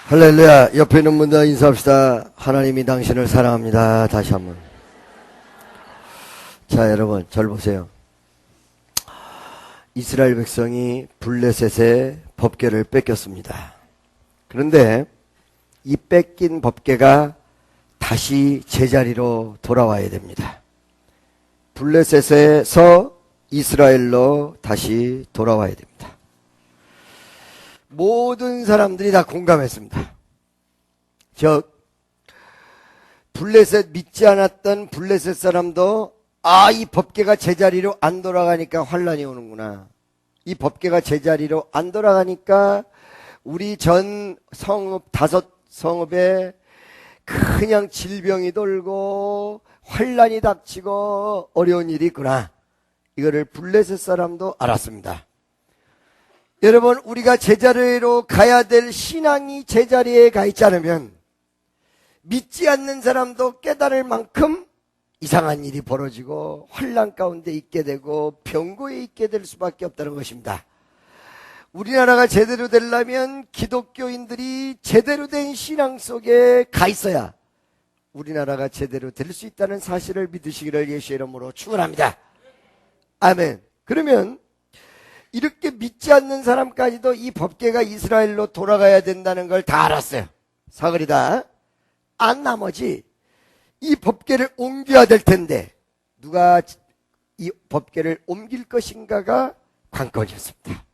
할렐루야. 옆에 있는 분들 인사합시다. 하나님이 당신을 사랑합니다. 다시 한번. 자, 여러분 절 보세요. 이스라엘 백성이 블레셋의 법궤를 뺏겼습니다. 그런데 이 뺏긴 법궤가 다시 제자리로 돌아와야 됩니다. 블레셋에서 이스라엘로 다시 돌아와야 됩니다. 모든 사람들이 다 공감했습니다. 블레셋 믿지 않았던 블레셋 사람도 이 법궤가 제자리로 안 돌아가니까 환란이 오는구나. 이 법궤가 제자리로 안 돌아가니까 우리 전 성읍 5성읍에 그냥 질병이 돌고 환란이 닥치고 어려운 일이 있구나. 이거를 블레셋 사람도 알았습니다. 여러분, 우리가 제자리로 가야 될 신앙이 제자리에 가 있지 않으면 믿지 않는 사람도 깨달을 만큼 이상한 일이 벌어지고 환난 가운데 있게 되고 병고에 있게 될 수밖에 없다는 것입니다. 우리나라가 제대로 되려면 기독교인들이 제대로 된 신앙 속에 가 있어야 우리나라가 제대로 될 수 있다는 사실을 믿으시기를 예수의 이름으로 축원합니다. 아멘. 그러면 이렇게 믿지 않는 사람까지도 이 법궤가 이스라엘로 돌아가야 된다는 걸 다 알았어요. 사거리다. 나머지 이 법궤를 옮겨야 될 텐데 누가 이 법궤를 옮길 것인가가 관건이었습니다.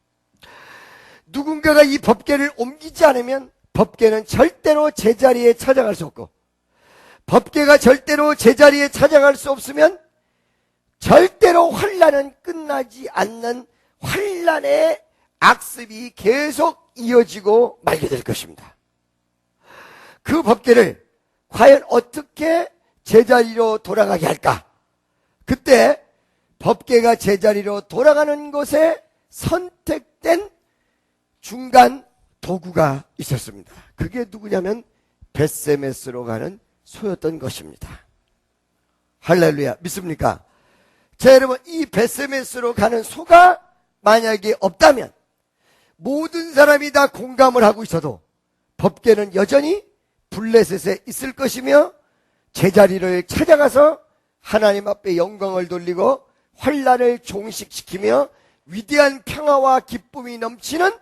누군가가 이 법궤를 옮기지 않으면 법궤는 절대로 제자리에 찾아갈 수 없고, 법궤가 절대로 제자리에 찾아갈 수 없으면 절대로 환난은 끝나지 않는 환난의 악습이 계속 이어지고 말게 될 것입니다. 그 법궤를 과연 어떻게 제자리로 돌아가게 할까? 그때 법궤가 제자리로 돌아가는 곳에 선택된 중간 도구가 있었습니다. 그게 누구냐면 벳세메스로 가는 소였던 것입니다. 할렐루야. 믿습니까? 자, 여러분, 이 벳세메스로 가는 소가 만약에 없다면 모든 사람이 다 공감을 하고 있어도 법궤는 여전히 블레셋에 있을 것이며 제자리를 찾아가서 하나님 앞에 영광을 돌리고 환난을 종식시키며 위대한 평화와 기쁨이 넘치는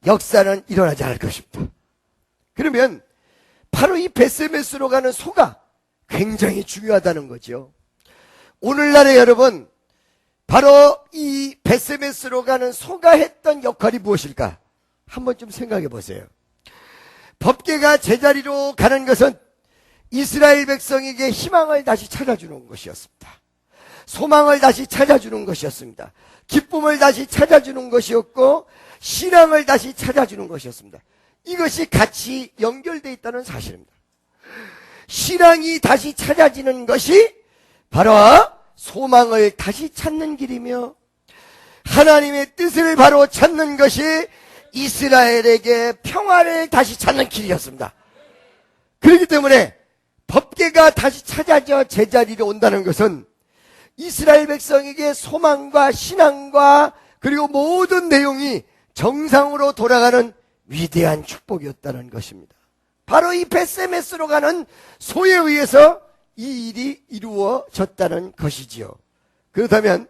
역사는 일어나지 않을 것입니다. 그러면 바로 이 벳세메스로 가는 소가 굉장히 중요하다는 거죠. 오늘날에 여러분, 바로 이 벳세메스로 가는 소가 했던 역할이 무엇일까? 한번 좀 생각해 보세요. 법궤가 제자리로 가는 것은 이스라엘 백성에게 희망을 다시 찾아주는 것이었습니다. 소망을 다시 찾아주는 것이었습니다. 기쁨을 다시 찾아주는 것이었고 신앙을 다시 찾아주는 것이었습니다. 이것이 같이 연결되어 있다는 사실입니다. 신앙이 다시 찾아지는 것이 바로 소망을 다시 찾는 길이며 하나님의 뜻을 바로 찾는 것이 이스라엘에게 평화를 다시 찾는 길이었습니다. 그렇기 때문에 법궤가 다시 찾아져 제자리로 온다는 것은 이스라엘 백성에게 소망과 신앙과 그리고 모든 내용이 정상으로 돌아가는 위대한 축복이었다는 것입니다. 바로 이 벳세메스로 가는 소에 의해서 이 일이 이루어졌다는 것이지요. 그렇다면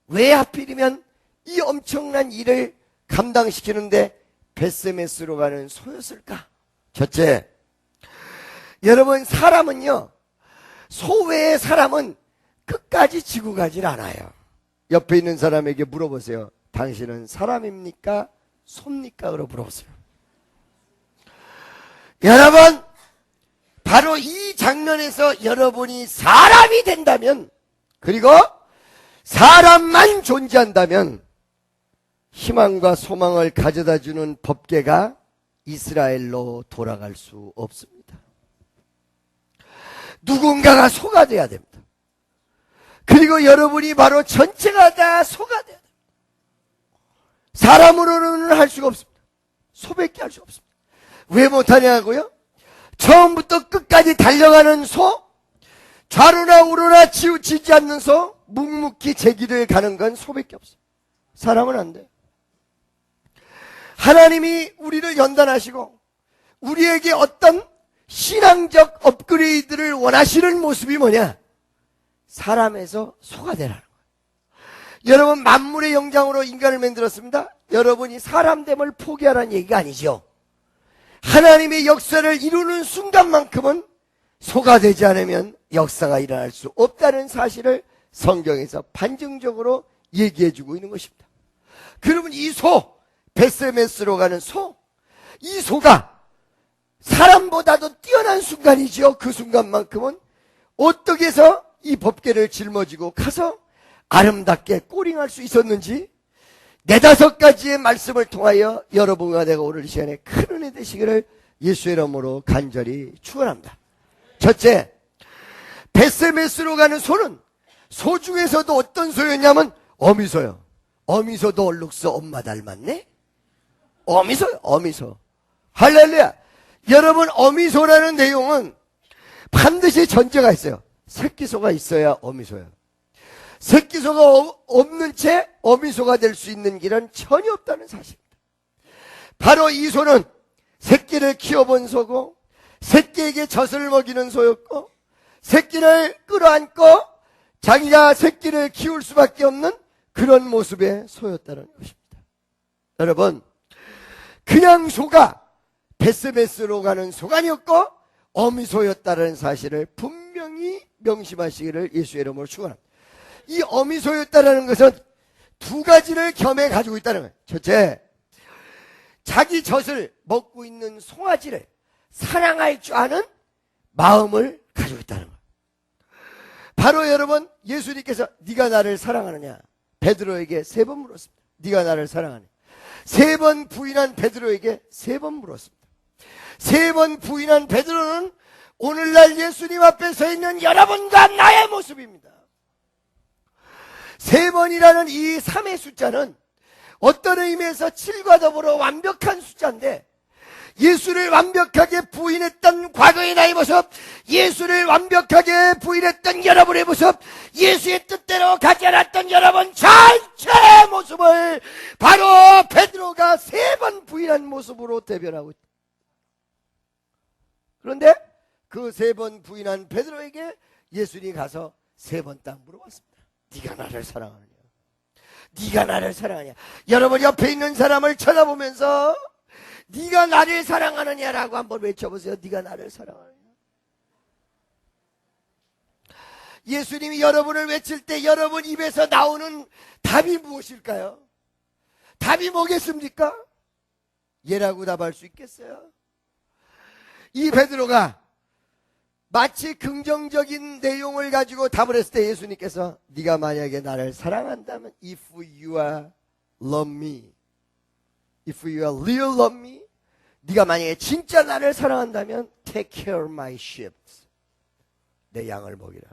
왜 하필이면 이 엄청난 일을 감당시키는데 벳세메스로 가는 소였을까? 첫째, 여러분, 사람은요, 소 외의 사람은 끝까지 지고 가질 않아요. 옆에 있는 사람에게 물어보세요. 당신은 사람입니까? 소입니까? 라고 물어보세요. 여러분, 바로 이 장면에서 여러분이 사람이 된다면, 그리고 사람만 존재한다면 희망과 소망을 가져다주는 법궤가 이스라엘로 돌아갈 수 없습니다. 누군가가 소가 돼야 됩니다. 그리고 여러분이 바로 전체가 다 소가 돼야 됩니다. 사람으로는 할 수가 없습니다. 소밖에 할 수가 없습니다. 왜 못하냐고요? 처음부터 끝까지 달려가는 소, 좌로나 우로나 치우치지 않는 소, 묵묵히 제 길을 가는 건 소밖에 없어요. 사람은 안 돼요. 하나님이 우리를 연단하시고 우리에게 어떤 신앙적 업그레이드를 원하시는 모습이 뭐냐? 사람에서 소가 되라는 거예요. 여러분, 만물의 영장으로 인간을 만들었습니다. 여러분이 사람됨을 포기하라는 얘기가 아니죠. 하나님의 역사를 이루는 순간만큼은 소가 되지 않으면 역사가 일어날 수 없다는 사실을 성경에서 반증적으로 얘기해주고 있는 것입니다. 그러면 이 소, 베세메스로 가는 소, 이 소가 사람보다도 뛰어난 순간이죠. 그 순간만큼은 어떻게 해서 이 법궤를 짊어지고 가서 아름답게 꼬링할 수 있었는지 4-5가지의 말씀을 통하여 여러분과 내가 오늘 이 시간에 큰 은혜 되시기를 예수의 이름으로 간절히 축원합니다. 첫째, 베세메스로 가는 소는 소 중에서도 어떤 소였냐면 어미소요. 어미소도 얼룩서 엄마 닮았네? 어미소요, 어미소. 할렐루야. 여러분, 어미소라는 내용은 반드시 전제가 있어요. 새끼소가 있어야 어미소예요. 새끼소가 없는 채 어미소가 될 수 있는 길은 전혀 없다는 사실입니다. 바로 이 소는 새끼를 키워본 소고, 새끼에게 젖을 먹이는 소였고, 새끼를 끌어안고 자기가 새끼를 키울 수밖에 없는 그런 모습의 소였다는 것입니다. 여러분, 그냥 소가 베세메스로 가는 소가 아니었고 어미소였다는 사실을 분명히 명심하시기를 예수의 이름으로 축원합니다. 이 어미소였다는 것은 2가지를 겸해 가지고 있다는 거예요. 첫째, 자기 젖을 먹고 있는 송아지를 사랑할 줄 아는 마음을 가지고 있다는 거예요. 바로 여러분, 예수님께서 네가 나를 사랑하느냐? 베드로에게 3번 물었습니다. 네가 나를 사랑하느냐? 3번 부인한 베드로에게 3번 물었습니다. 3번 부인한 베드로는 오늘날 예수님 앞에 서 있는 여러분과 나의 모습입니다. 3번이라는 이 3의 숫자는 어떤 의미에서 7과 더불어 완벽한 숫자인데, 예수를 완벽하게 부인했던 과거의 나의 모습, 예수를 완벽하게 부인했던 여러분의 모습, 예수의 뜻대로 가지 않았던 여러분 전체의 모습을 바로 베드로가 3번 부인한 모습으로 대변하고 있다. 그런데 그 3번 부인한 베드로에게 예수님이 가서 3번 딱 물어봤습니다. 네가 나를 사랑하느냐? 네가 나를 사랑하냐? 여러분, 옆에 있는 사람을 쳐다보면서 네가 나를 사랑하느냐라고 한번 외쳐보세요. 네가 나를 사랑하느냐? 예수님이 여러분을 외칠 때 여러분 입에서 나오는 답이 무엇일까요? 답이 뭐겠습니까? 예라고 답할 수 있겠어요? 이 베드로가 마치 긍정적인 내용을 가지고 답을 했을 때 예수님께서 네가 만약에 나를 사랑한다면 if you are love me, if you are real love me, 네가 만약에 진짜 나를 사랑한다면 take care of my sheep, 내 양을 먹이라.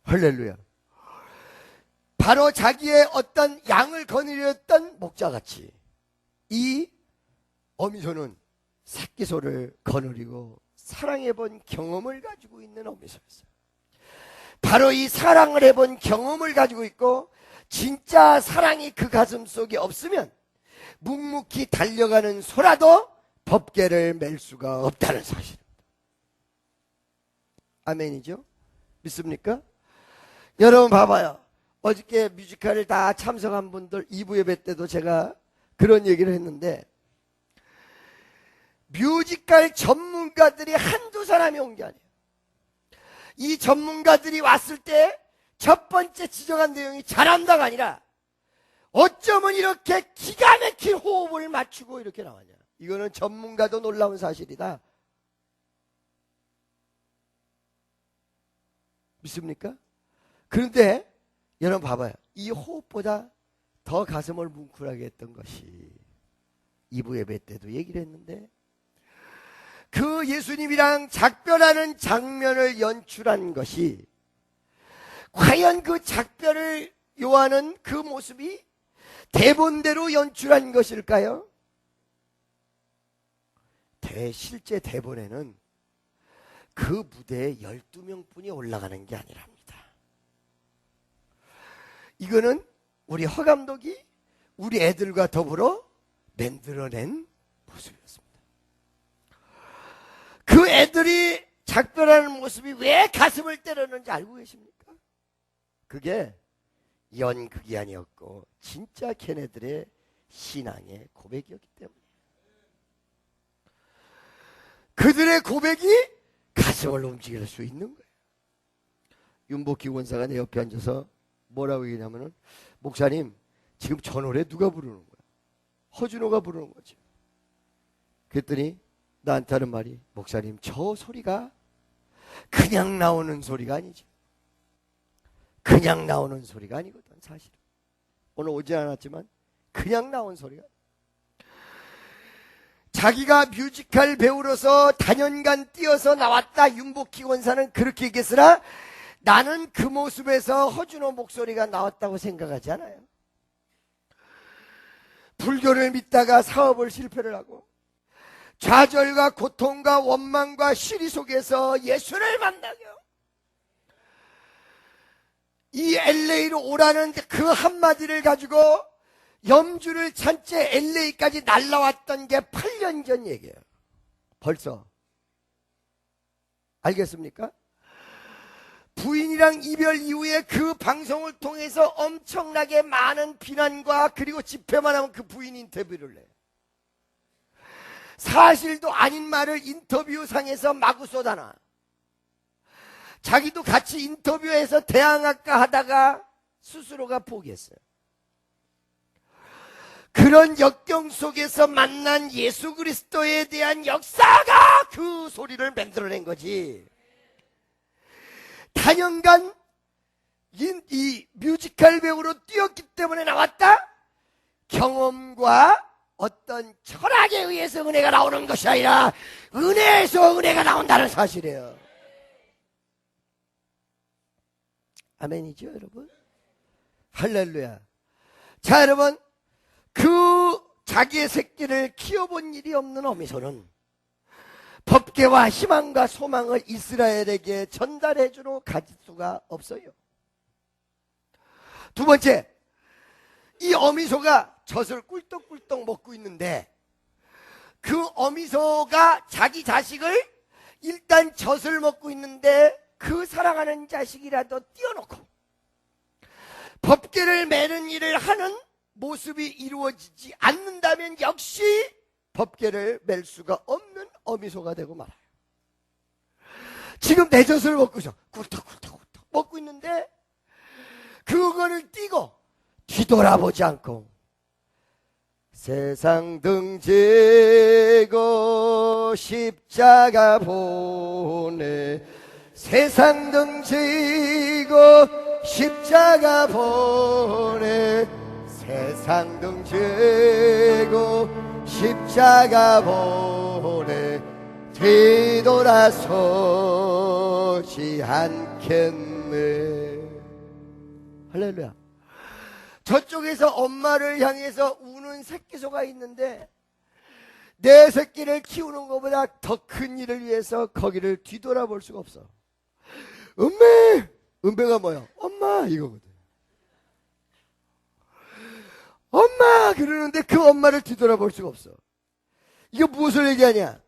할렐루야. 바로 자기의 어떤 양을 거느렸던 목자같이 이 어미소는 새끼소를 거느리고 사랑해본 경험을 가지고 있는 어미소였어요. 바로 이 사랑을 해본 경험을 가지고 있고, 진짜 사랑이 그 가슴 속에 없으면 묵묵히 달려가는 소라도 법궤를 맬 수가 없다는 사실입니다. 아멘이죠? 믿습니까? 여러분 봐봐요. 어저께 뮤지컬을 다 참석한 분들 2부 예배 때도 제가 그런 얘기를 했는데, 뮤지컬 전문가들이 한두 사람이 온 게 아니에요. 이 전문가들이 왔을 때 첫 번째 지적한 내용이 잘한다가 아니라 어쩌면 이렇게 기가 막힌 호흡을 맞추고 이렇게 나왔냐. 이거는 전문가도 놀라운 사실이다. 믿습니까? 그런데 여러분 봐봐요. 이 호흡보다 더 가슴을 뭉클하게 했던 것이 2부 예배 때도 얘기를 했는데, 그 예수님이랑 작별하는 장면을 연출한 것이 과연 그 작별을 요하는 그 모습이 대본대로 연출한 것일까요? 실제 대본에는 그 무대에 12명뿐이 올라가는 게 아니랍니다. 이거는 우리 허 감독이 우리 애들과 더불어 만들어낸 모습이었습니다. 그 애들이 작별하는 모습이 왜 가슴을 때렸는지 알고 계십니까? 그게 연극이 아니었고 진짜 걔네들의 신앙의 고백이었기 때문에 그들의 고백이 가슴을 움직일 수 있는 거예요. 윤복희 권사가 내 옆에 앉아서 뭐라고 얘기냐면은, 목사님 지금 저 노래 누가 부르는 거야? 허준호가 부르는 거지. 그랬더니 나한테 하는 말이, 목사님 저 소리가 그냥 나오는 소리가 아니지. 그냥 나오는 소리가 아니거든. 사실은 오늘 오지 않았지만 그냥 나온 소리가, 자기가 뮤지컬 배우로서 단연간 뛰어서 나왔다. 윤복희 권사는 그렇게 얘기했으나 나는 그 모습에서 허준호 목소리가 나왔다고 생각하지 않아요. 불교를 믿다가 사업을 실패를 하고 좌절과 고통과 원망과 시리 속에서 예수를 만나고 이 LA로 오라는 그 한마디를 가지고 염주를 찬 채 LA까지 날라왔던 게 8년 전 얘기예요. 벌써. 알겠습니까? 부인이랑 이별 이후에 그 방송을 통해서 엄청나게 많은 비난과 그리고 집회만 하면 그 부인 인터뷰를 해. 사실도 아닌 말을 인터뷰상에서 마구 쏟아놔. 자기도 같이 인터뷰해서 대항할까 하다가 스스로가 포기했어요. 그런 역경 속에서 만난 예수 그리스도에 대한 역사가 그 소리를 만들어낸 거지. 단연간 이 뮤지컬 배우로 뛰었기 때문에 나왔다? 경험과 어떤 철학에 의해서 은혜가 나오는 것이 아니라 은혜에서 은혜가 나온다는 사실이에요. 아멘이죠, 여러분? 할렐루야. 자, 여러분, 그 자기의 새끼를 키워본 일이 없는 어미소는 법궤와 희망과 소망을 이스라엘에게 전달해주러 가질 수가 없어요. 두 번째, 이 어미소가 젖을 꿀떡꿀떡 먹고 있는데 그 어미소가 자기 자식을 일단 젖을 먹고 있는데 그 사랑하는 자식이라도 띄워놓고 법궤를 매는 일을 하는 모습이 이루어지지 않는다면 역시 법궤를 맬 수가 없는 어미소가 되고 말아요. 지금 내 젖을 먹고 있어. 꿀떡꿀떡꿀떡 먹고 있는데 그거를 띄고 뒤돌아보지 않고 세상 등지고 십자가 보내, 세상 등지고 십자가 보내, 세상 등지고 십자가 보내 뒤돌아서지 않겠네. 할렐루야. 저쪽에서 엄마를 향해서 우는 새끼소가 있는데 내 새끼를 키우는 것보다 더 큰 일을 위해서 거기를 뒤돌아볼 수가 없어. 은배! 은배가 뭐야? 엄마! 이거거든. 엄마! 그러는데 그 엄마를 뒤돌아볼 수가 없어. 이거 무엇을 얘기하냐?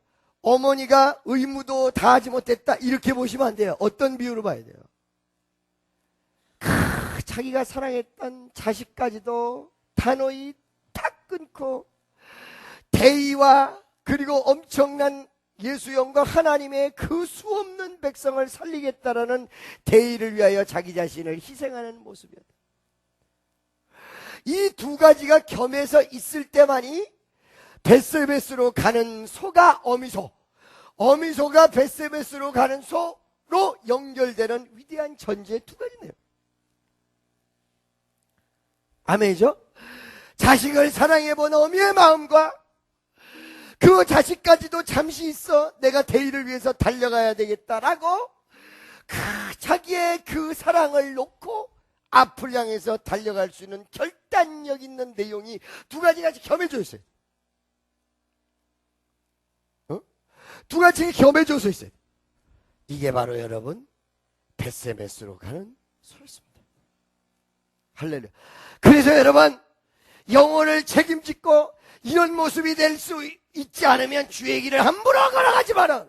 어머니가 의무도 다하지 못했다, 이렇게 보시면 안 돼요. 어떤 비유로 봐야 돼요? 자기가 사랑했던 자식까지도 단호히 탁 끊고 대의와 그리고 엄청난 예수 영광 하나님의 그 수없는 백성을 살리겠다라는 대의를 위하여 자기 자신을 희생하는 모습이었다. 이 두 가지가 겸해서 있을 때만이 벳세베스로 가는 소가 어미소, 어미소가 벳세베스로 가는 소로 연결되는 위대한 전제의 두 가지네요. 아멘이죠? 자식을 사랑해본 어미의 마음과 그 자식까지도 잠시 있어 내가 대의를 위해서 달려가야 되겠다라고 자기의 그 사랑을 놓고 앞을 향해서 달려갈 수 있는 결단력 있는 내용이 두 가지가 겸해져 있어요. 두 가지가 겸해져서 있어요. 이게 바로 여러분 벳세메스로 가는 소리입니다. 할렐루야. 그래서 여러분 영혼을 책임지고 이런 모습이 될 수 잊지 않으면 주의 길을 함부로 걸어가지 마라.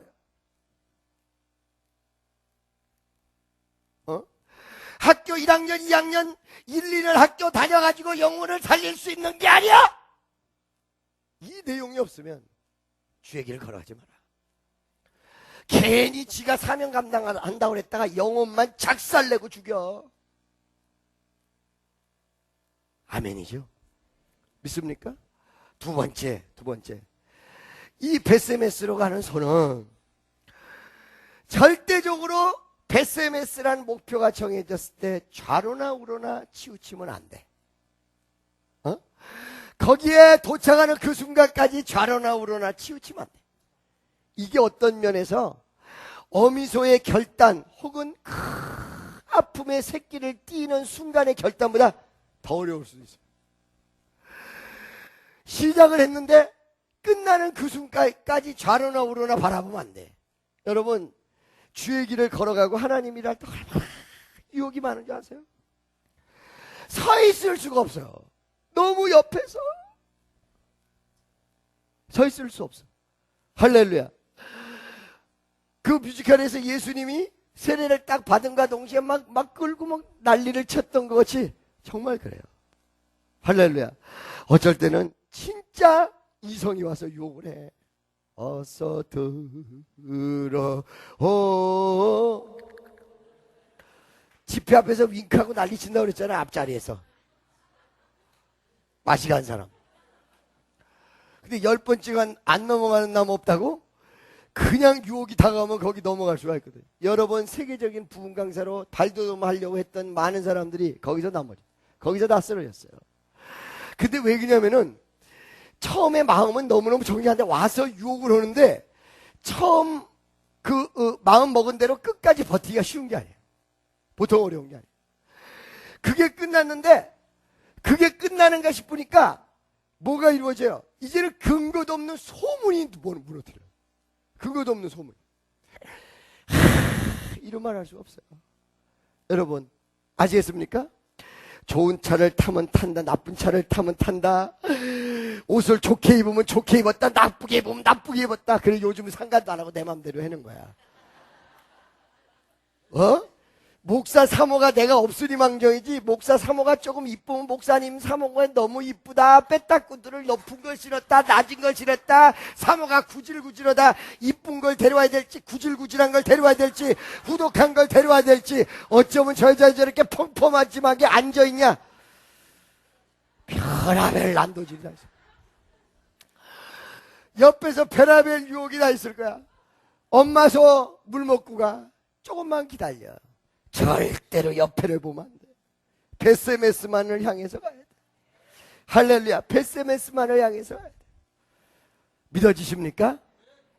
학교 1학년, 2학년, 1, 2년 학교 다녀가지고 영혼을 살릴 수 있는 게 아니야. 이 내용이 없으면 주의 길을 걸어가지 마라. 괜히 지가 사명 감당한다고 그랬다가 영혼만 작살내고 죽여. 아멘이죠. 믿습니까? 두 번째. 이 베세메스로 가는 소는 절대적으로 베세메스라는 목표가 정해졌을 때 좌로나 우로나 치우치면 안 돼. 거기에 도착하는 그 순간까지 좌로나 우로나 치우치면 안 돼. 이게 어떤 면에서 어미소의 결단 혹은 큰 아픔의 새끼를 띄는 순간의 결단보다 더 어려울 수도 있어요. 시작을 했는데 끝나는 그 순간까지 좌로나 우로나 바라보면 안 돼. 여러분, 주의 길을 걸어가고 하나님이라 할 때 얼마나 유혹이 많은 줄 아세요? 서 있을 수가 없어요. 너무 옆에서 서 있을 수 없어. 할렐루야. 그 뮤지컬에서 예수님이 세례를 딱 받은가 동시에 막 끌고 막 난리를 쳤던 것 같이 정말 그래요. 할렐루야. 어쩔 때는 진짜 이성이 와서 유혹을 해. 어서 들어. 집회 앞에서 윙크하고 난리 친다고 그랬잖아. 앞자리에서 맛이 간 사람. 근데 10번째가 안 넘어가는 남 없다고? 그냥 유혹이 다가오면 거기 넘어갈 수가 있거든. 여러 번 세계적인 부흥 강사로 발돋움하려고 했던 많은 사람들이 거기서 다 쓰러졌어요. 근데 왜 그러냐면은 처음에 마음은 너무너무 정리한데 와서 유혹을 하는데 처음 마음 먹은 대로 끝까지 버티기가 쉬운 게 아니에요. 보통 어려운 게 아니에요. 그게 끝났는데 그게 끝나는가 싶으니까 뭐가 이루어져요? 이제는 근거도 없는 소문이 무너뜨려요. 근거도 없는 소문. 이런 말 할 수 없어요. 여러분 아시겠습니까? 좋은 차를 타면 탄다, 나쁜 차를 타면 탄다. 옷을 좋게 입으면 좋게 입었다, 나쁘게 입으면 나쁘게 입었다. 그래 요즘 상관도 안 하고 내 맘대로 하는 거야. 목사 사모가 내가 없으니망정이지. 목사 사모가 조금 이쁘면 목사님 사모가 너무 이쁘다, 빼딱구두를 높은 걸 신었다, 낮은 걸 신었다, 사모가 구질구질하다, 이쁜 걸 데려와야 될지 구질구질한 걸 데려와야 될지 후덕한 걸 데려와야 될지 어쩌면 저 여자 저렇게 펑펑하지막에 앉아있냐. 별하별 난도질이 다 있어. 옆에서 별하별 유혹이 다 있을 거야. 엄마 소 물 먹고 가. 조금만 기다려. 절대로 옆에를 보면 안 돼. 베세메스만을 향해서 가야 돼. 할렐루야. 베세메스만을 향해서 가야 돼. 믿어지십니까?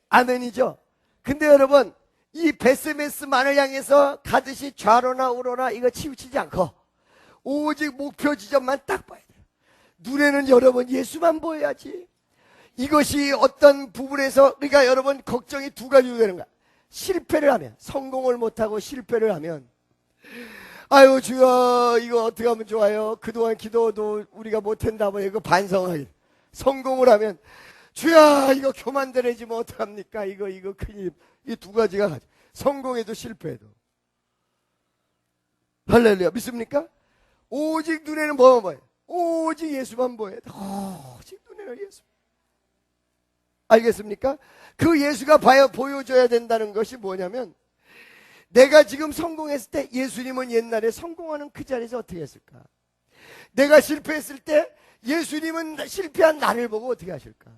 아멘이죠. 근데 여러분 이 베세메스만을 향해서 가듯이 좌로나 우로나 이거 치우치지 않고 오직 목표 지점만 딱 봐야 돼. 눈에는 여러분 예수만 보여야지. 이것이 어떤 부분에서 그러니까 여러분 걱정이 두 가지로 되는 거야. 실패를 하면, 성공을 못하고 실패를 하면 아유 주여 이거 어떻게 하면 좋아요? 그동안 기도도 우리가 못했나 봐요. 이거 반성하기. 성공을 하면 주여 이거 교만되지 뭐 어떡합니까? 이거 큰일. 이 두 가지가 가지. 성공해도 실패해도. 할렐루야. 믿습니까? 오직 눈에는 뭐만 보여요? 오직 예수만 보여요. 오직 눈에는 예수. 알겠습니까? 그 예수가 보여줘야 된다는 것이 뭐냐면 내가 지금 성공했을 때 예수님은 옛날에 성공하는 그 자리에서 어떻게 했을까? 내가 실패했을 때 예수님은 실패한 나를 보고 어떻게 하실까?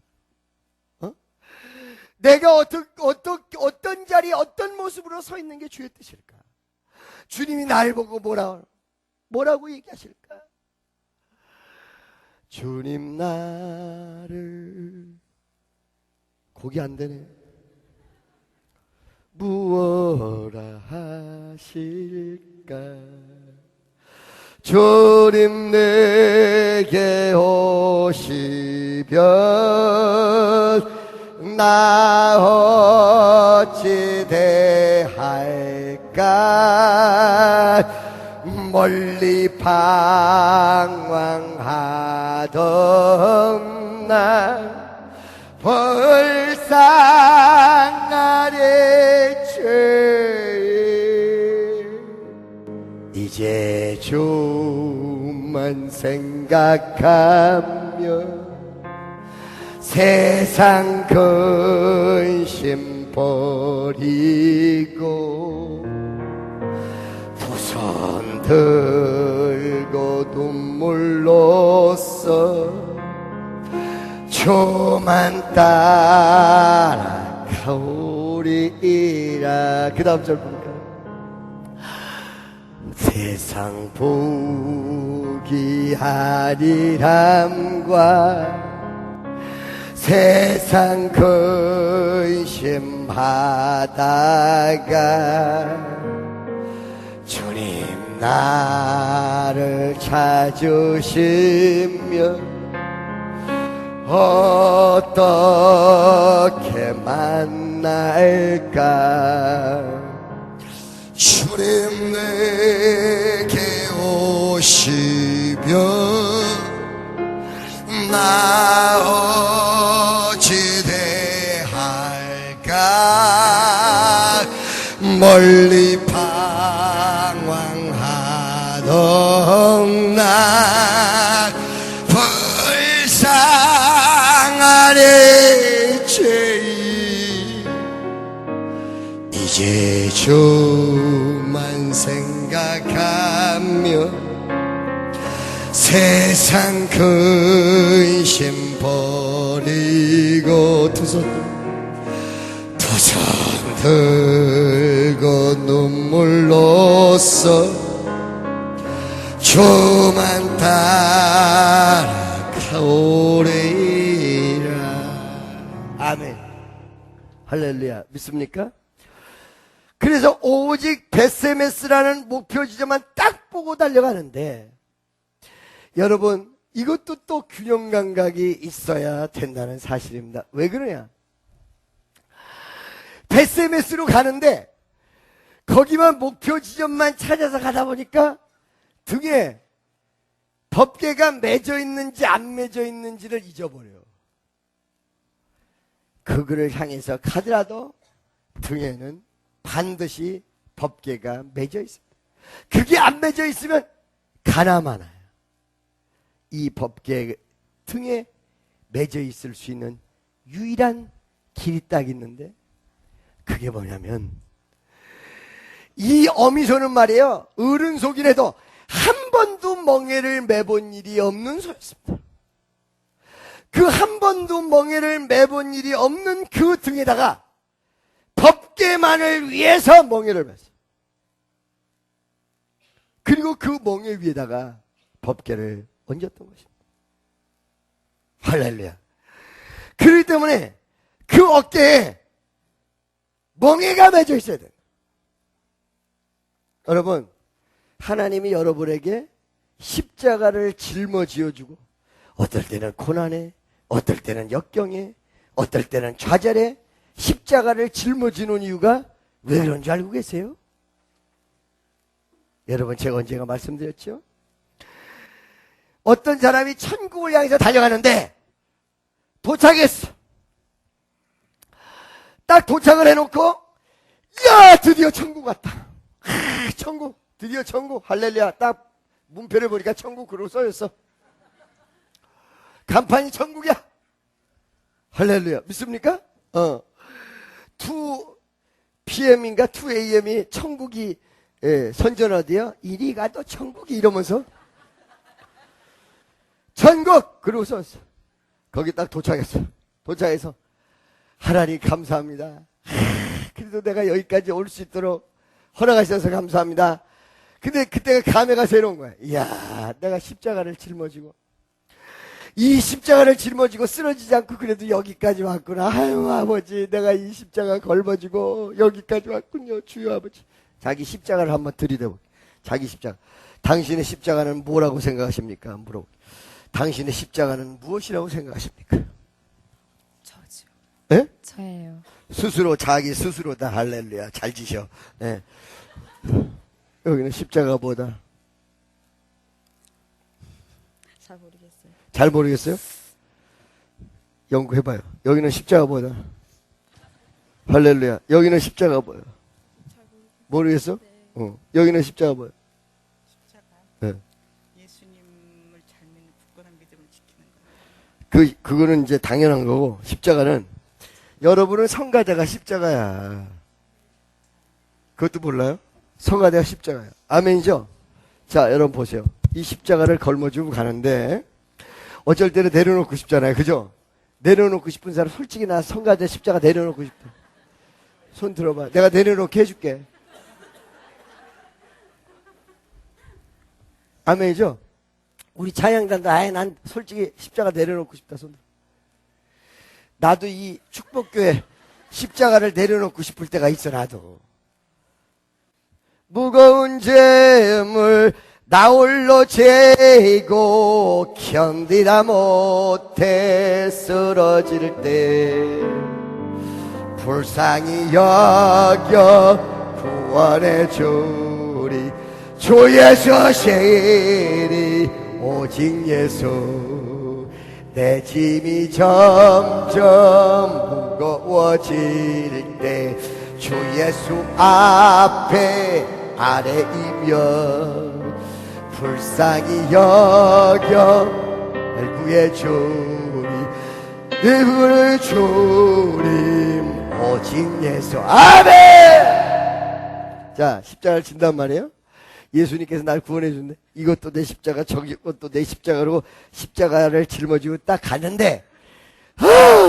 내가 어떤 자리에 어떤 모습으로 서 있는 게 주의 뜻일까? 주님이 나를 보고 뭐라고 얘기하실까? 주님 나를 곡이 안 되네. 무엇라 하실까? 주님 내게 오시면 나 어찌 대할까? 멀리 방황하던 날 주만 생각하며 세상 근심 버리고 두 손 들고 눈물로써 주만 따라가오리이라. 그 다음 절 보니까 세상 포기하리람과 세상 근심하다가 주님 나를 찾으시며 어떻게 만날까. 주님 내게 오시며 나 어찌 대할까. 멀리 방황하던 나 불쌍한 내 죄인 이제 주만 생각하며 세상 근심 버리고 두 손 들고 눈물로써 주만 따라가오리라. 아멘. 할렐루야. 믿습니까? 그래서 오직 베세메스라는 목표 지점만 딱 보고 달려가는데, 여러분 이것도 또 균형 감각이 있어야 된다는 사실입니다. 왜 그러냐? 베세메스로 가는데 거기만 목표 지점만 찾아서 가다 보니까 등에 법궤가 맺어 있는지 안 맺어 있는지를 잊어버려요. 그거를 향해서 가더라도 등에는 반드시 법궤가 맺어 있습니다. 그게 안 맺어 있으면 가나 마나요. 이 법궤 등에 맺어 있을 수 있는 유일한 길이 딱 있는데, 그게 뭐냐면 이 어미소는 말이에요, 어른 속이라도 한 번도 멍에를 매본 일이 없는 소였습니다. 그 한 번도 멍에를 매본 일이 없는 그 등에다가 법궤만을 위해서 멍에를 맸어요. 그리고 그 멍에 위에다가 법궤를 얹었던 것입니다. 할렐루야. 그렇기 때문에 그 어깨에 멍에가 맺어 있어야 돼요. 여러분, 하나님이 여러분에게 십자가를 짊어지어주고 어떨 때는 고난에, 어떨 때는 역경에, 어떨 때는 좌절에 십자가를 짊어지는 이유가 왜 그런 줄 알고 계세요? 여러분, 제가 언젠가 말씀드렸죠? 어떤 사람이 천국을 향해서 달려가는데 도착했어. 딱 도착을 해놓고, 야, 드디어 천국 왔다. 천국, 드디어 천국. 할렐루야. 딱 문표를 보니까 천국 그러고 써있어. 간판이 천국이야. 할렐루야. 믿습니까? 2PM인가 2AM이 천국이 선전하대요. 이리 가도 천국이 이러면서 천국 그러고 써있어. 거기 딱 도착했어. 도착해서 하나님 감사합니다. 그래도 내가 여기까지 올 수 있도록 허락하셔서 감사합니다. 근데 그때가 감회가 새로운 거야. 이야, 내가 십자가를 짊어지고 이 십자가를 짊어지고 쓰러지지 않고 그래도 여기까지 왔구나. 아유 아버지, 내가 이 십자가 걸머지고 여기까지 왔군요. 주여 아버지. 자기 십자가를 한번 들이대고, 자기 십자가. 당신의 십자가는 뭐라고 생각하십니까? 물어보. 당신의 십자가는 무엇이라고 생각하십니까? 저죠. 예? 저예요. 스스로, 자기 스스로다. 할렐루야. 잘 지셔. 예. 여기는 십자가 뭐다? 잘 모르겠어요. 잘 모르겠어요? 연구해봐요. 여기는 십자가 뭐다? 할렐루야. 여기는 십자가 뭐야? 모르겠어? 네. 여기는 십자가 뭐야? 십자가 네. 예수님 굳건한 믿음을 지키는 거. 그거는 이제 당연한 거고, 십자가는, 여러분은 성가대가 십자가야. 그것도 몰라요? 성가대가 십자가야. 아멘이죠? 자, 여러분 보세요. 이 십자가를 걸머쥐고 가는데, 어쩔 때는 내려놓고 싶잖아요. 그죠? 내려놓고 싶은 사람, 솔직히 나 성가대 십자가 내려놓고 싶다. 손 들어봐. 내가 내려놓게 해줄게. 아멘이죠? 우리 찬양단도 아예 난 솔직히 십자가 내려놓고 싶다. 손 들어. 나도 이 축복교회 십자가를 내려놓고 싶을 때가 있어. 나도 무거운 죄물 나 홀로 재고 견디다 못해 쓰러질 때 불쌍히 여겨 구원해 주리 주 예수 시리 오직 예수 내 짐이 점점 무거워질 때 주 예수 앞에 아래이며 불쌍히 여겨 날 구해주리 내 불을 주님 오직 예수 아멘. 자, 십자가를 진단 말이에요. 예수님께서 날 구원해준대. 이것도 내 십자가, 저것도 내 십자가로 십자가를 짊어지고 딱 갔는데,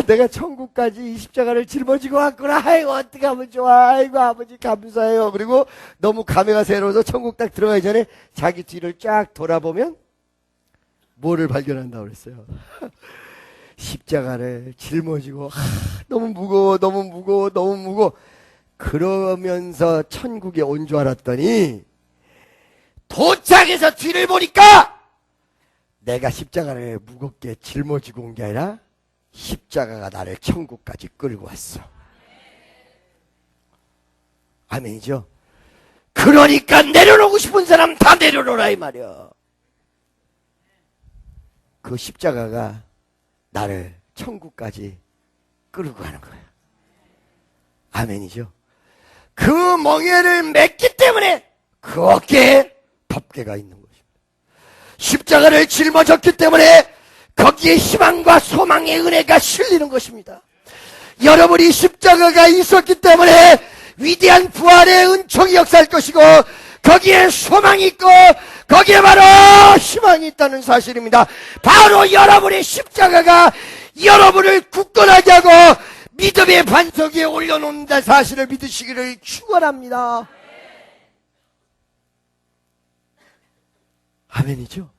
내가 천국까지 이 십자가를 짊어지고 왔구나. 아이고, 어떻게 하면 좋아. 아이고, 아버지 감사해요. 그리고 너무 감회가 새로워서 천국 딱 들어가기 전에 자기 뒤를 쫙 돌아보면 뭐를 발견한다고 그랬어요. 십자가를 짊어지고, 너무 무거워, 너무 무거워, 너무 무거워. 그러면서 천국에 온 줄 알았더니, 도착해서 뒤를 보니까 내가 십자가를 무겁게 짊어지고 온 게 아니라 십자가가 나를 천국까지 끌고 왔어. 아멘이죠? 그러니까 내려놓고 싶은 사람 다 내려놓으라 이 말이야. 그 십자가가 나를 천국까지 끌고 가는 거야. 아멘이죠? 그 멍에를 맺기 때문에 그 어깨에 법궤가 있는 것입니다. 십자가를 짊어졌기 때문에 거기에 희망과 소망의 은혜가 실리는 것입니다. 여러분이 십자가가 있었기 때문에 위대한 부활의 은총이 역사할 것이고 거기에 소망이 있고 거기에 바로 희망이 있다는 사실입니다. 바로 여러분의 십자가가 여러분을 굳건하게 하고 믿음의 반석 위에 올려놓는다는 사실을 믿으시기를 축원합니다. 아멘이죠?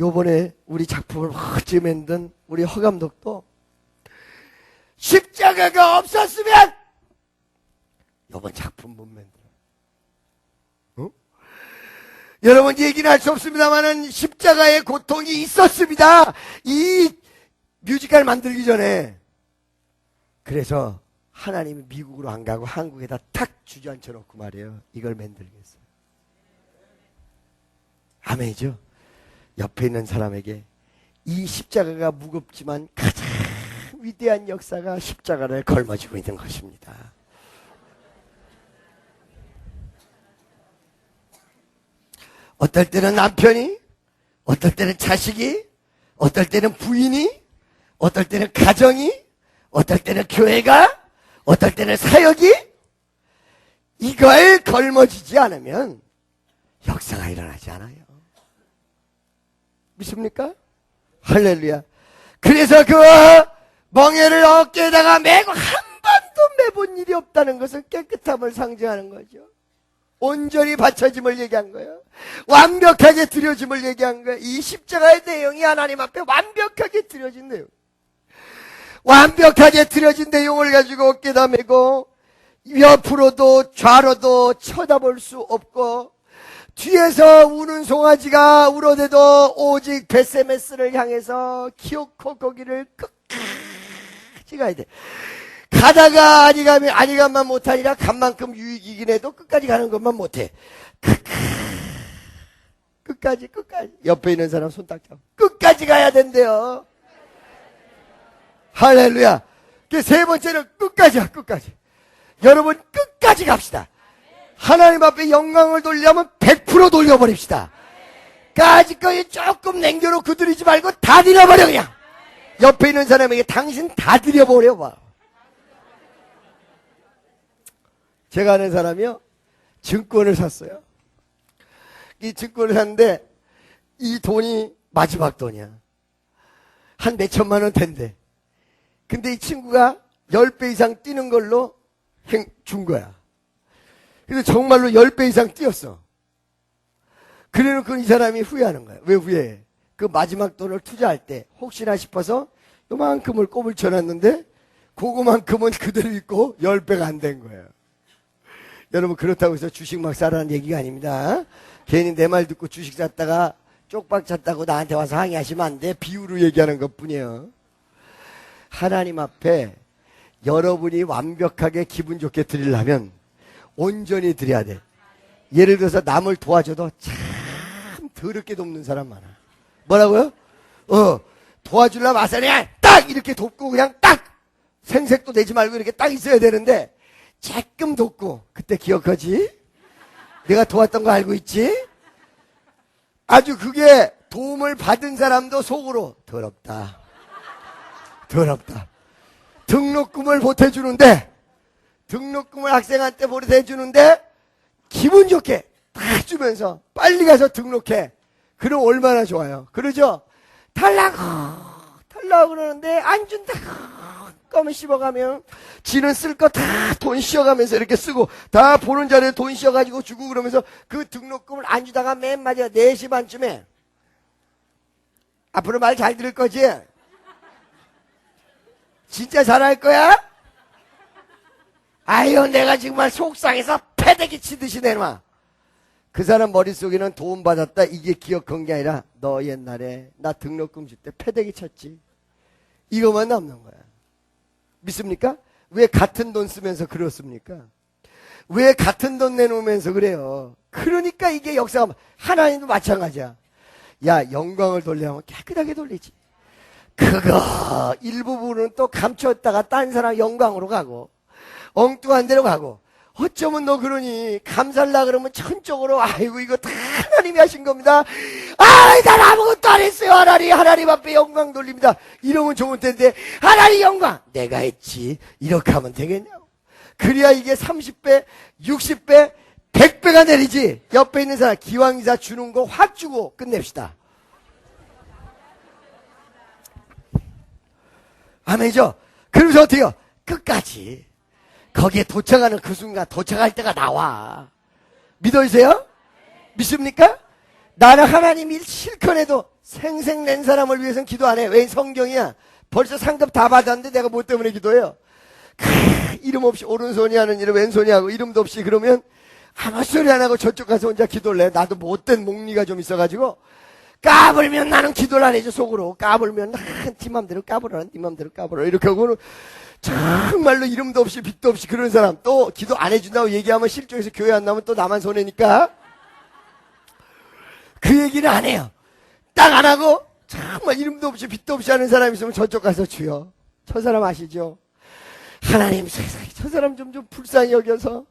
요번에 우리 작품을 멋지게 만든 우리 허 감독도 십자가가 없었으면 요번 작품 못 만들어. 여러분 얘기는 할 수 없습니다만은 십자가의 고통이 있었습니다. 이 뮤지컬 만들기 전에. 그래서 하나님이 미국으로 안 가고 한국에다 탁 주저앉혀 놓고 말이에요. 이걸 만들겠어요. 아멘이죠? 옆에 있는 사람에게 이 십자가가 무겁지만 가장 위대한 역사가 십자가를 걸머쥐고 있는 것입니다. 어떨 때는 남편이, 어떨 때는 자식이, 어떨 때는 부인이, 어떨 때는 가정이, 어떨 때는 교회가, 어떨 때는 사역이 이걸 걸머쥐지 않으면 역사가 일어나지 않아요. 믿습니까? 할렐루야. 그래서 그 멍에를 어깨에다가 메고 한 번도 매본 일이 없다는 것은 깨끗함을 상징하는 거죠. 온전히 바쳐짐을 얘기한 거예요. 완벽하게 드려짐을 얘기한 거예요. 이 십자가의 내용이 하나님 앞에 완벽하게 드려진 내용. 완벽하게 드려진 내용을 가지고 어깨에다 메고 옆으로도 좌로도 쳐다볼 수 없고 뒤에서 우는 송아지가 울어대도 오직 베세메스를 향해서 기어코 거기를 끝까지 가야 돼. 가다가 아니 가만 못하니라 간 만큼 유익이긴 해도 끝까지 가는 것만 못해. 끝까지 옆에 있는 사람 손 딱 잡고 끝까지 가야 된대요. 할렐루야. 세 번째는 끝까지야. 여러분 끝까지 갑시다. 하나님 앞에 영광을 돌리려면 100% 돌려버립시다. 까짓 거에 조금 남겨놓고 드리지 말고 다 드려버려 그냥. 옆에 있는 사람에게 당신 다 드려버려 봐. 제가 아는 사람이요, 증권을 샀어요. 이 증권을 샀는데 이 돈이 마지막 돈이야. 한 몇천만 원 된대. 근데 이 친구가 10배 이상 뛰는 걸로 준 거야. 그래서 정말로 10배 이상 뛰었어. 그래놓고 이 사람이 후회하는 거야. 왜 후회해? 그 마지막 돈을 투자할 때 혹시나 싶어서 요만큼을 꼽을 쳐놨는데 그거만큼은 그대로 있고 10배가 안 된 거예요. 여러분, 그렇다고 해서 주식 막 사라는 얘기가 아닙니다. 괜히 내 말 듣고 주식 샀다가 쪽박 찼다고 나한테 와서 항의하시면 안 돼. 비유로 얘기하는 것뿐이에요. 하나님 앞에 여러분이 완벽하게 기분 좋게 드리려면 온전히 드려야 돼. 예를 들어서 남을 도와줘도 참 더럽게 돕는 사람 많아. 뭐라고요? 도와주려면 와서 그냥 딱 이렇게 돕고 그냥 딱 생색도 내지 말고 이렇게 딱 있어야 되는데 조금 돕고, 그때 기억하지? 내가 도왔던 거 알고 있지? 아주 그게 도움을 받은 사람도 속으로 더럽다. 등록금을 보태주는데, 등록금을 학생한테 보태주는데 기분 좋게 다 주면서 빨리 가서 등록해. 그럼 얼마나 좋아요. 그러죠? 달라고 그러는데 안 준다. 껌을 씹어가면 지는 쓸 거 다 돈 씌어가면서 이렇게 쓰고, 다 보는 자리에 돈 씌어가지고 주고, 그러면서 그 등록금을 안 주다가 맨 마지막 4시 반쯤에 앞으로 말 잘 들을 거지? 진짜 잘할 거야? 아유, 내가 정말 속상해서 패대기 치듯이 내놔. 그 사람 머릿속에는 도움받았다 이게 기억한 게 아니라, 너 옛날에 나 등록금 줄 때 패대기 쳤지, 이거만 남는 거야. 믿습니까? 왜 같은 돈 쓰면서 그렇습니까? 왜 같은 돈 내놓으면서 그래요? 그러니까 이게 역사가, 하나님도 마찬가지야. 야, 영광을 돌리려면 깨끗하게 돌리지. 그거 일부분은 또 감췄다가 딴 사람 영광으로 가고 엉뚱한 데로 가고, 어쩌면 너 그러니 감살라 그러면 천적으로 아이고 이거 다 하나님이 하신 겁니다. 난 아무것도 안 했어요. 하나님 앞에 영광 돌립니다. 이러면 좋은 텐데, 하나님 영광 내가 했지, 이렇게 하면 되겠냐고. 그래야 이게 30배 60배 100배가 내리지. 옆에 있는 사람 기왕이사 주는 거 확 주고 끝냅시다. 아멘이죠? 그러면서 어때요? 끝까지 거기에 도착하는 그 순간, 도착할 때가 나와. 믿어주세요? 믿습니까? 나는 하나님 일 실컷 해도 생생 낸 사람을 위해서는 기도 안 해. 왜? 성경이야. 벌써 상급 다 받았는데 내가 뭐 때문에 기도해요? 이름 없이 오른손이 하는 일을 왼손이 하고, 이름도 없이 그러면 아무 소리 안 하고 저쪽 가서 혼자 기도를 해. 나도 못된 목리가 좀 있어가지고 까불면 나는 기도를 안 해줘. 속으로 까불면 네 맘대로 까불어라, 네 맘대로 까불어라 이렇게 하고는 정말로 이름도 없이 빛도 없이 그런 사람, 또 기도 안 해준다고 얘기하면 실종해서 교회 안 나오면 또 나만 손해니까 그 얘기는 안 해요. 딱 안 하고 정말 이름도 없이 빛도 없이 하는 사람이 있으면 저쪽 가서, 주여, 저 사람 아시죠? 하나님, 세상에 저 사람 좀 불쌍히 여겨서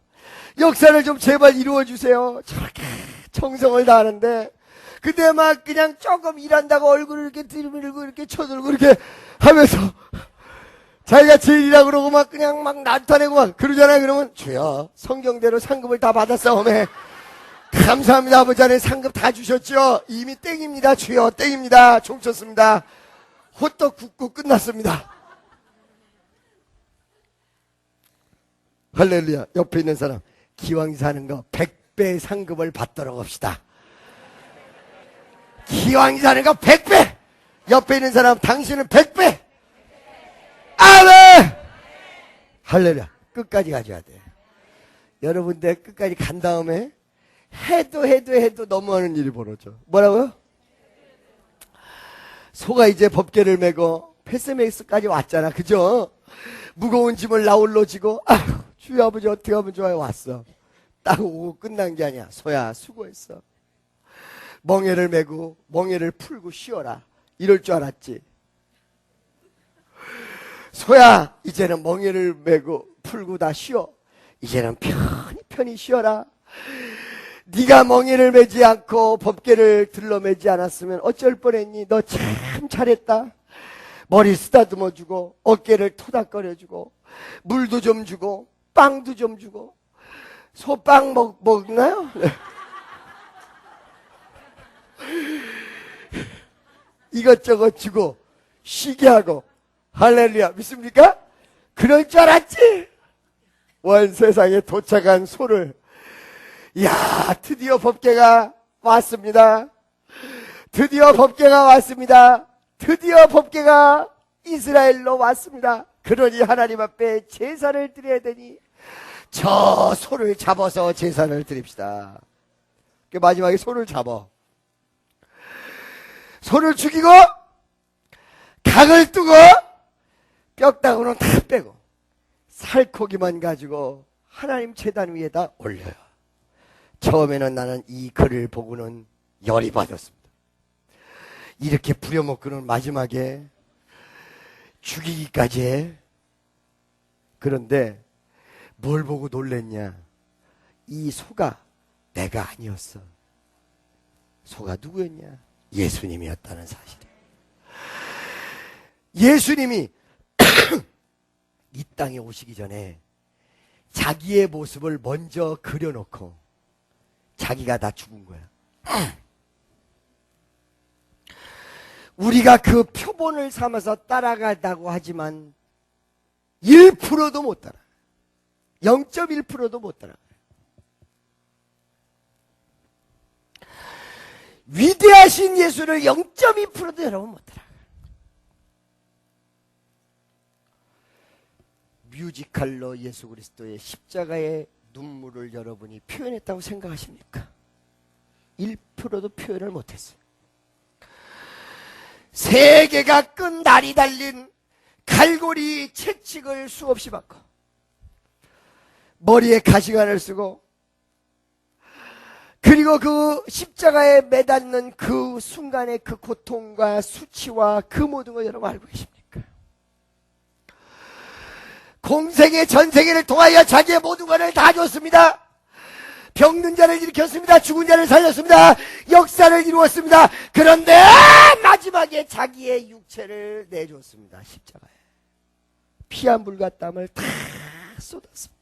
역사를 좀 제발 이루어주세요. 저렇게 정성을 다하는데 근데 막 그냥 조금 일한다고 얼굴을 이렇게 들밀고 이렇게 쳐들고 이렇게 하면서 자기가 제일이라 그러고 막 그냥 막 나타내고 막 그러잖아요. 그러면, 주여, 성경대로 상급을 다 받았사오매 감사합니다. 아버지 하나님 상급 다 주셨죠? 이미 땡입니다. 주여, 땡입니다. 종쳤습니다. 호떡 굽고 끝났습니다. 할렐루야. 옆에 있는 사람, 기왕 사는 거 100배 상급을 받도록 합시다. 기왕 사는 거 100배! 옆에 있는 사람, 당신은 100배! 아멘! 할렐루야. 끝까지 가져야 돼. 여러분들 끝까지 간 다음에 해도 너무하는 일이 벌어져. 뭐라고요? 소가 이제 법궤를 메고 패스메이스까지 왔잖아. 그죠? 무거운 짐을 나홀로 지고, 아휴, 주여 아버지 어떻게 하면 좋아요? 왔어. 딱 오고 끝난 게 아니야. 소야, 수고했어. 멍에를 메고 멍에를 풀고 쉬어라. 이럴 줄 알았지. 소야, 이제는 멍에를 메고 풀고 다 쉬어. 이제는 편히 쉬어라. 네가 멍에를 매지 않고 법궤를 들러매지 않았으면 어쩔 뻔했니? 너 참 잘했다. 머리 쓰다듬어 주고 어깨를 토닥거려 주고 물도 좀 주고 빵도 좀 주고. 소빵 먹나요? 이것저것 주고 쉬게 하고. 할렐루야. 믿습니까? 그럴 줄 알았지? 원 세상에 도착한 소를, 이야, 드디어 법궤가 왔습니다. 드디어 법궤가 왔습니다. 드디어 법궤가 이스라엘로 왔습니다. 그러니 하나님 앞에 제사를 드려야 되니 저 소를 잡아서 제사를 드립시다. 마지막에 소를 잡아. 소를 죽이고 각을 뜨고 뼈다구는 다 빼고 살코기만 가지고 하나님 제단 위에다 올려요. 처음에는 나는 이 글을 보고는 열이 받았습니다. 이렇게 부려먹고는 마지막에 죽이기까지 해. 그런데 뭘 보고 놀랬냐? 이 소가 내가 아니었어. 소가 누구였냐? 예수님이었다는 사실이에요. 예수님이 이 땅에 오시기 전에 자기의 모습을 먼저 그려놓고 자기가 다 죽은 거야. 우리가 그 표본을 삼아서 따라가다고 하지만 1%도 못 따라. 0.1%도 못 따라. 위대하신 예수를 0.2%도 여러분 못 따라. 뮤지컬로 예수 그리스도의 십자가의 눈물을 여러분이 표현했다고 생각하십니까? 1%도 표현을 못했어요. 세계가 끈 날이 달린 갈고리 채찍을 수없이 받고 머리에 가시관을 쓰고 그리고 그 십자가에 매닫는 그 순간의 그 고통과 수치와 그 모든 걸 여러분 알고 계십니까? 공생의 전생애를 통하여 자기의 모든 것을 다 줬습니다. 병든 자를 일으켰습니다. 죽은 자를 살렸습니다. 역사를 이루었습니다. 그런데 마지막에 자기의 육체를 내줬습니다. 십자가에 피와 물과 땀을 다 쏟았습니다.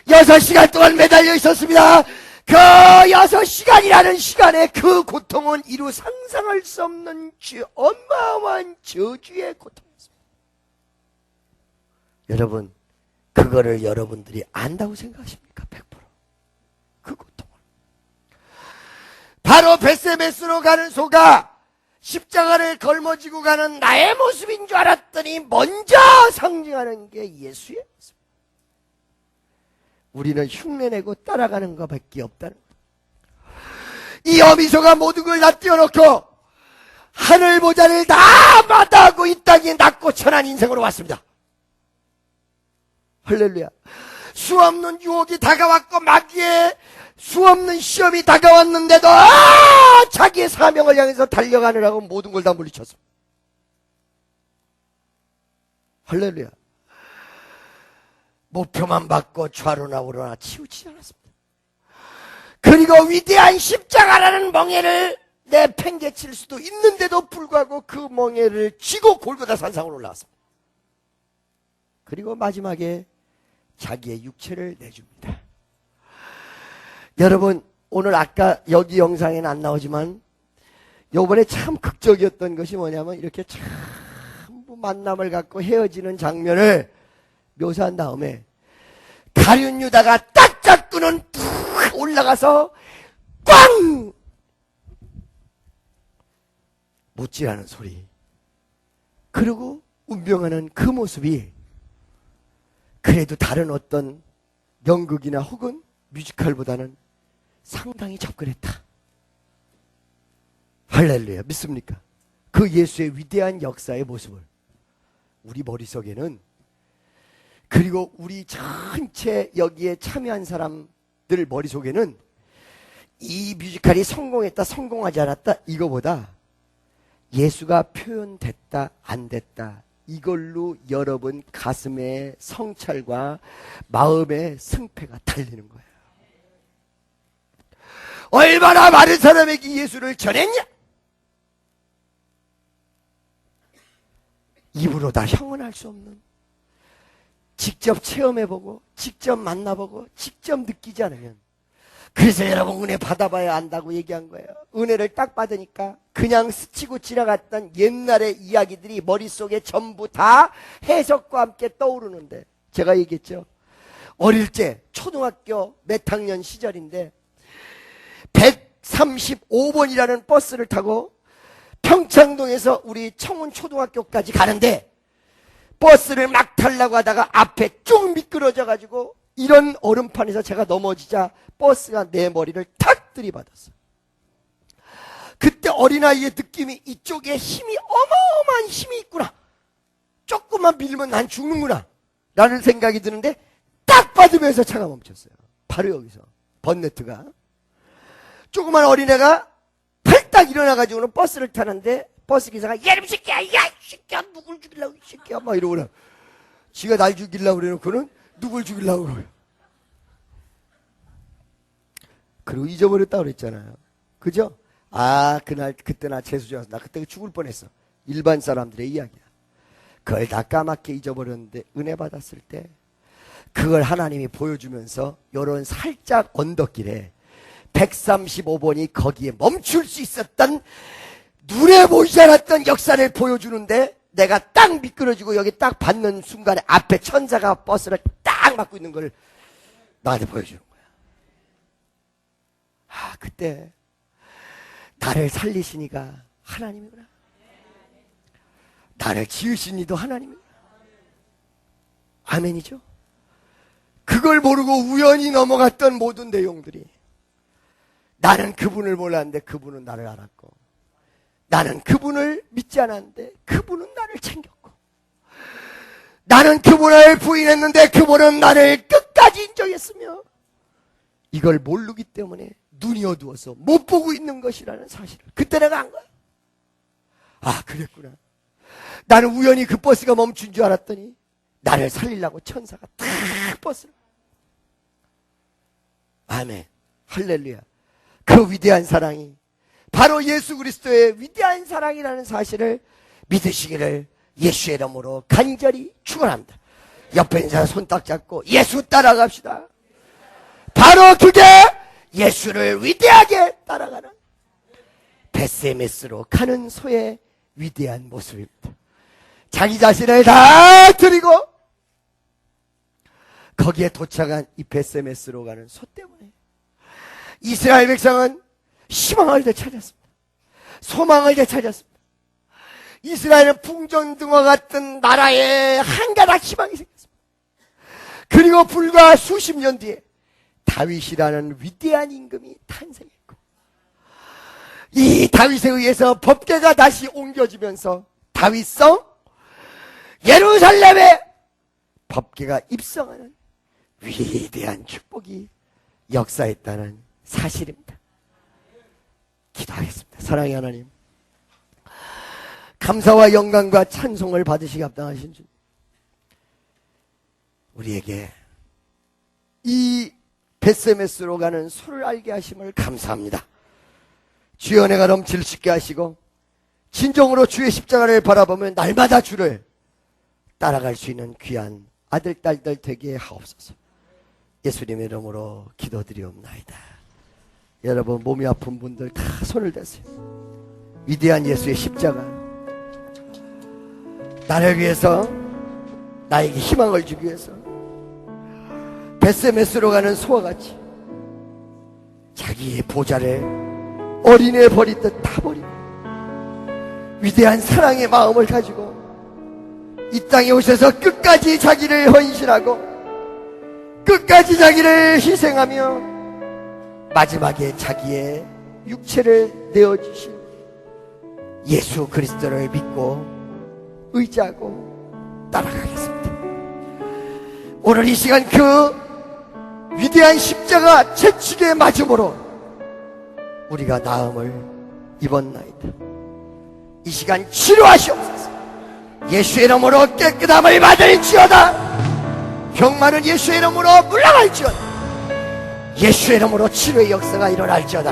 6시간 동안 매달려 있었습니다. 그 6시간이라는 시간에 그 고통은 이루 상상할 수 없는 어마어마한 저주의 고통이었습니다. 여러분, 그거를 여러분들이 안다고 생각하십니까? 100%. 그 고통을. 바로 벳세메스로 가는 소가 십자가를 걸머지고 가는 나의 모습인 줄 알았더니 먼저 상징하는 게 예수의 모습. 우리는 흉내내고 따라가는 것밖에 없다는 거예요. 이 어미소가 모든 걸 다 띄워놓고 하늘 보좌를 다 마다하고 이 땅에 낮고 천한 인생으로 왔습니다. 할렐루야. 수없는 유혹이 다가왔고 마귀의 수없는 시험이 다가왔는데도 자기의 사명을 향해서 달려가느라고 모든 걸 다 물리쳤습니다. 할렐루야. 목표만 받고 좌로나 우로나 치우치지 않았습니다. 그리고 위대한 십자가라는 멍에를 내팽개칠 수도 있는데도 불구하고 그 멍에를 쥐고 골고다 산상으로 올라왔습니다. 그리고 마지막에 자기의 육체를 내줍니다. 여러분, 오늘 아까 여기 영상에는 안 나오지만 요번에 참 극적이었던 것이 뭐냐면 이렇게 전부 만남을 갖고 헤어지는 장면을 묘사한 다음에 가룟 유다가 딱 잡고는 푹 올라가서 꽝! 못질하는 소리. 그리고 운명하는 그 모습이 그래도 다른 어떤 연극이나 혹은 뮤지컬보다는 상당히 접근했다. 할렐루야. 믿습니까? 그 예수의 위대한 역사의 모습을 우리 머릿속에는, 그리고 우리 전체 여기에 참여한 사람들 머릿속에는 이 뮤지컬이 성공했다 성공하지 않았다 이거보다 예수가 표현됐다 안 됐다 이걸로 여러분 가슴의 성찰과 마음의 승패가 달리는 거예요. 얼마나 많은 사람에게 예수를 전했냐? 입으로 다 형언할 수 없는, 직접 체험해보고 직접 만나보고 직접 느끼지 않으면. 그래서 여러분, 은혜 받아봐야 안다고 얘기한 거예요. 은혜를 딱 받으니까 그냥 스치고 지나갔던 옛날의 이야기들이 머릿속에 전부 다 해석과 함께 떠오르는데, 제가 얘기했죠. 어릴 때 초등학교 몇 학년 시절인데 135번이라는 버스를 타고 평창동에서 우리 청운초등학교까지 가는데, 버스를 막 타려고 하다가 앞에 쭉 미끄러져 가지고 이런 얼음판에서 제가 넘어지자 버스가 내 머리를 탁 들이받았어요. 그때 어린아이의 느낌이, 이쪽에 힘이, 어마어마한 힘이 있구나, 조금만 밀면 난 죽는구나 라는 생각이 드는데, 딱 받으면서 차가 멈췄어요. 바로 여기서 번네트가. 조그만 어린애가 팔딱 일어나가지고는 버스를 타는데, 버스 기사가 얘름 새끼야, 야 이 새끼야, 누굴 죽이려고 이 새끼야 막 이러고는, 지가 날 죽이려고 그래놓고는 누굴 죽이려고 그래요. 그리고 잊어버렸다고 그랬잖아요. 그죠? 아, 그때 나 재수자서 나 그때 죽을 뻔했어. 일반 사람들의 이야기야. 그걸 다 까맣게 잊어버렸는데, 은혜 받았을 때 그걸 하나님이 보여주면서 요런 살짝 언덕길에 135번이 거기에 멈출 수 있었던, 눈에 보이지 않았던 역사를 보여주는데, 내가 딱 미끄러지고 여기 딱 받는 순간에 앞에 천사가 버스를 딱 막고 있는 걸 나한테 보여주는 거야. 아, 그때 나를 살리시니가 하나님이구나, 나를 지으신 이도 하나님이구나. 아멘이죠? 그걸 모르고 우연히 넘어갔던 모든 내용들이, 나는 그분을 몰랐는데 그분은 나를 알았고, 나는 그분을 믿지 않았는데 그분은 나를 챙겼고, 나는 그분을 부인했는데 그분은 나를 끝까지 인정했으며, 이걸 모르기 때문에 눈이 어두워서 못 보고 있는 것이라는 사실을 그때 내가 안 거야. 아, 그랬구나. 나는 우연히 그 버스가 멈춘 줄 알았더니 나를 살리려고 천사가 탁 버스를. 아멘, 할렐루야. 그 위대한 사랑이 바로 예수 그리스도의 위대한 사랑이라는 사실을 믿으시기를 예수의 이름으로 간절히 축원합니다. 옆에 있는 사람 손 딱 잡고 예수 따라갑시다. 바로 그게 예수를 위대하게 따라가는 베세메스로 가는 소의 위대한 모습입니다. 자기 자신을 다 드리고 거기에 도착한 이 베세메스로 가는 소 때문에 이스라엘 백성은 희망을 되찾았습니다. 소망을 되찾았습니다. 이스라엘은 풍전등화 같은 나라에 한 가닥 희망이 생겼습니다. 그리고 불과 수십 년 뒤에 다윗이라는 위대한 임금이 탄생했고, 이 다윗에 의해서 법궤가 다시 옮겨지면서 다윗성 예루살렘에 법궤가 입성하는 위대한 축복이 역사했다는 사실입니다. 기도하겠습니다. 사랑의 하나님, 감사와 영광과 찬송을 받으시기 합당하신 주님, 우리에게 이 베세메스로 가는 소를 알게 하심을 감사합니다. 주의 은혜가 넘칠 수 있게 하시고 진정으로 주의 십자가를 바라보며 날마다 주를 따라갈 수 있는 귀한 아들, 딸들 되게 하옵소서. 예수님의 이름으로 기도드리옵나이다. 여러분, 몸이 아픈 분들 다 손을 대세요. 위대한 예수의 십자가, 나를 위해서, 나에게 희망을 주기 위해서 베세메스로 가는 소와 같이 자기의 보좌를 어린애 버리듯 다 버리고 위대한 사랑의 마음을 가지고 이 땅에 오셔서 끝까지 자기를 헌신하고 끝까지 자기를 희생하며 마지막에 자기의 육체를 내어주신 예수 그리스도를 믿고 의지하고 따라가겠습니다. 오늘 이 시간 그 위대한 십자가 채찍의 맞음으로 우리가 나음을 입었나이다. 이 시간 치료하시옵소서. 예수의 이름으로 깨끗함을 받을지어다. 병마는 예수의 이름으로 물러갈지어다. 예수의 이름으로 치료의 역사가 일어날지어다.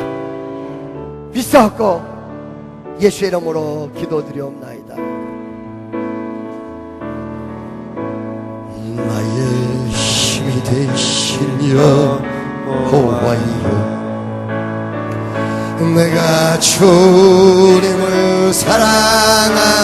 믿사옵고 예수의 이름으로 기도드리옵나이다. 나의 힘이 되신 여호와여, 내가 주님을 사랑하노라.